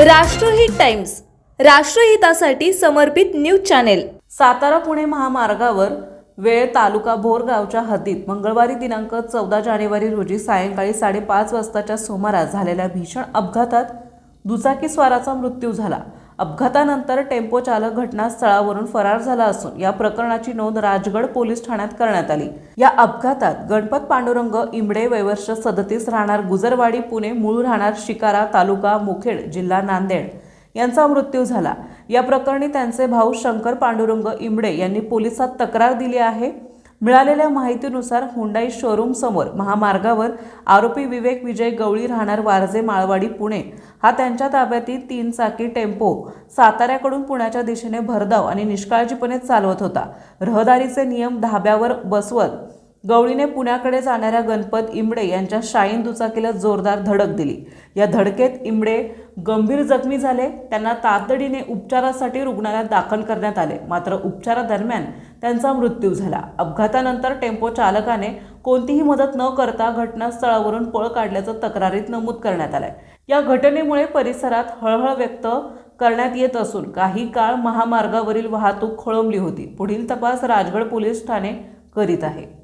राष्ट्रहित टाइम्स, राष्ट्रहितासाठी समर्पित news channel. Satara Pune महामार्गावर वेळ तालुका भोर गावच्या हद्दीत मंगळवारी दिनांक 14 जानेवारी रोजी सायंकाळी 5:30 वाजताच्या सुमारास झालेल्या भीषण अपघातात दुचाकीस्वाराचा मृत्यू झाला। अपघातानंतर टेम्पो चालक घटनास्थळावरून फरार झाला असून या प्रकरणाची नोंद राजगड पोलीस ठाण्यात करण्यात आली। या अपघातात गणपत पांडुरंग इमडे वय वर्ष 37 राहणार गुजरवाडी पुणे, मूळ राहणार शिकारा तालुका मुखेड जिल्हा नांदेड यांचा मृत्यू झाला। या प्रकरणी त्यांचे भाऊ शंकर पांडुरंग इमडे यांनी पोलिसात तक्रार दिली आहे। मिळालेल्या माहितीनुसार हुंडाई शोरूम समोर महामार्गावर आरोपी विवेक विजय गवळी राहणार वारजे माळवाडी पुणे हा त्यांच्या ताब्यातील 3 चाकी टेम्पो साताऱ्याकडून पुण्याच्या दिशेने भरधाव आणि निष्काळजीपणे चालवत होता। रहदारीचे नियम धाब्यावर बसवत गवळीने पुण्याकडे जाणाऱ्या गणपत इमडे यांच्या शाईन दुचाकीला जोरदार धडक दिली। या धडकेत इमडे गंभीर जखमी झाले। त्यांना तातडीने उपचारासाठी रुग्णालयात दाखल करण्यात आले, मात्र उपचारादरम्यान त्यांचा मृत्यू झाला। अपघातानंतर टेम्पो चालकाने कोणतीही मदत न करता घटनास्थळावरून पळ काढल्याचं तक्रारीत नमूद करण्यात आलंय। या घटनेमुळे परिसरात हळहळ व्यक्त करण्यात येत असून काही काळ महामार्गावरील वाहतूक खोळंबली होती। पुढील तपास राजगड पोलीस ठाणे करीत आहे।